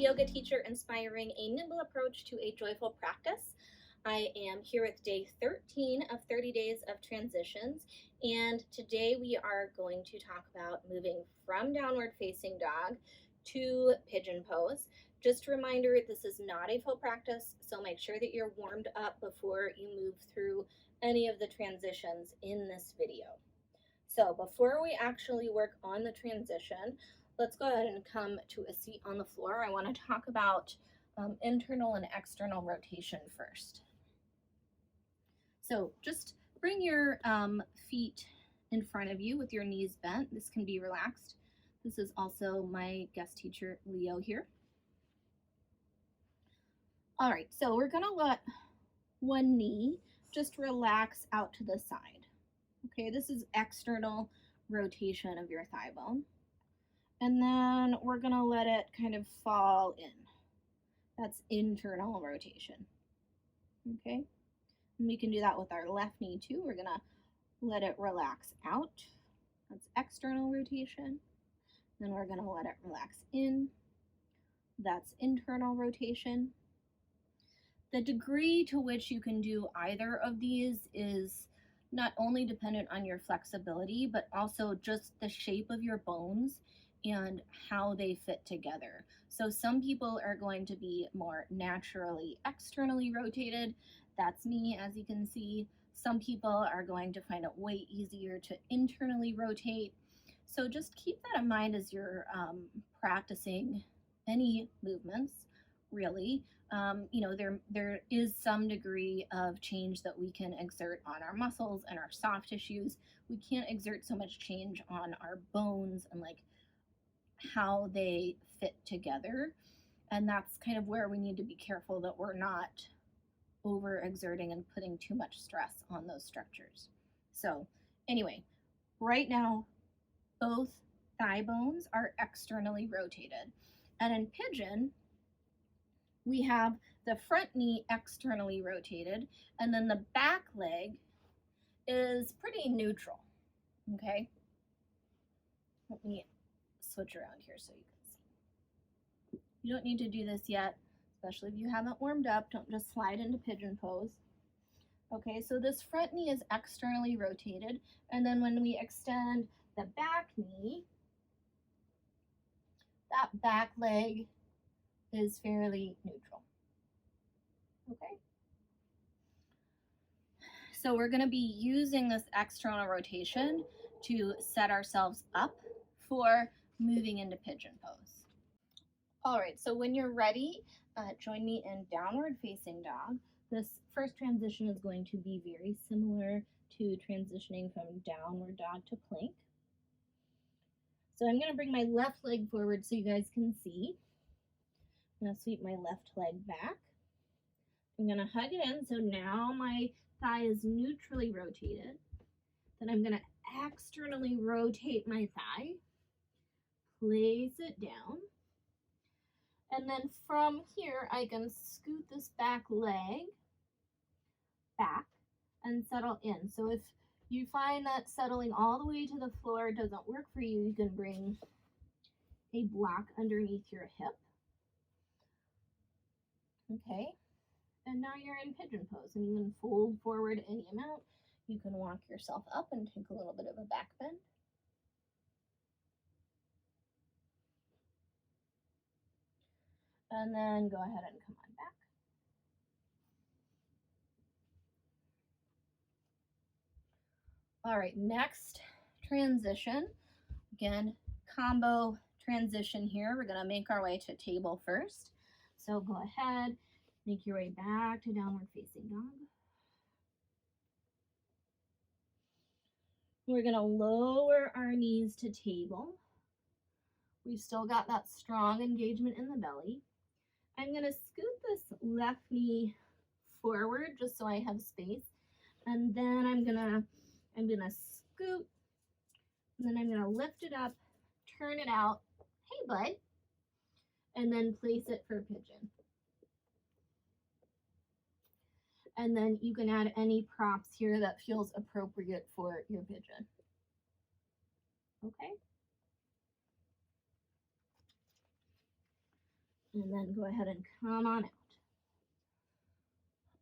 yoga teacher inspiring a nimble approach to a joyful practice. I am here with day 13 of 30 days of transitions, and today we are going to talk about moving from downward facing dog to pigeon pose. Just a reminder, this is not a full practice, so make sure that you're warmed up before you move through any of the transitions in this video. So before we actually work on the transition, let's go ahead and come to a seat on the floor. I want to talk about internal and external rotation first. So just bring your feet in front of you with your knees bent. This can be relaxed. This is also my guest teacher, Leo, here. All right, so we're gonna let one knee just relax out to the side. Okay, this is external rotation of your thigh bone. And then we're gonna let it kind of fall in. That's internal rotation. Okay, and we can do that with our left knee too. We're gonna let it relax out. That's external rotation. Then we're gonna let it relax in. That's internal rotation. The degree to which you can do either of these is not only dependent on your flexibility, but also just the shape of your bones and how they fit together. So some people are going to be more naturally externally rotated. That's me, as you can see. Some people are going to find it way easier to internally rotate. So just keep that in mind as you're practicing any movements, really. You know, there is some degree of change that we can exert on our muscles and our soft tissues. We can't exert so much change on our bones and like how they fit together. And that's kind of where we need to be careful that we're not overexerting and putting too much stress on those structures. So anyway, right now, both thigh bones are externally rotated. And in pigeon, we have the front knee externally rotated, and then the back leg is pretty neutral, okay? Let me switch around here so you can see. You don't need to do this yet, especially if you haven't warmed up. Don't just slide into pigeon pose. Okay, so this front knee is externally rotated, and then when we extend the back knee, that back leg is fairly neutral. Okay. So we're going to be using this external rotation to set ourselves up for moving into pigeon pose. All right, so when you're ready, join me in downward facing dog. This first transition is going to be very similar to transitioning from downward dog to plank. So I'm going to bring my left leg forward so you guys can see. I'm going to sweep my left leg back. I'm going to hug it in, so now my thigh is neutrally rotated. Then I'm going to externally rotate my thigh, place it down, and then from here I can scoot this back leg back and settle in. So if you find that settling all the way to the floor doesn't work for you, you can bring a block underneath your hip. Okay, and now you're in pigeon pose, and you can fold forward any amount. You can walk yourself up and take a little bit of a back bend. And then go ahead and come on back. All right, next transition. Again, combo transition here. We're gonna make our way to table first. So go ahead, make your way back to downward facing dog. We're gonna lower our knees to table. We've still got that strong engagement in the belly. I'm gonna scoot this left knee forward just so I have space. And then I'm gonna scoot, and then I'm gonna lift it up, turn it out, hey bud, and then place it for pigeon. And then you can add any props here that feels appropriate for your pigeon. Okay. And then go ahead and come on out.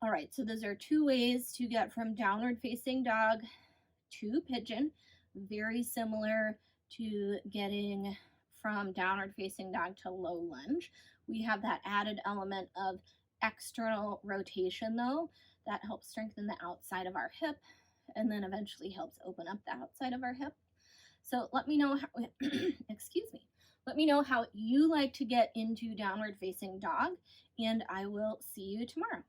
All right, so those are 2 ways to get from downward facing dog to pigeon. Very similar to getting from downward facing dog to low lunge. We have that added element of external rotation though, that helps strengthen the outside of our hip and then eventually helps open up the outside of our hip. So let me know how, excuse me, let me know how you like to get into downward facing dog, and I will see you tomorrow.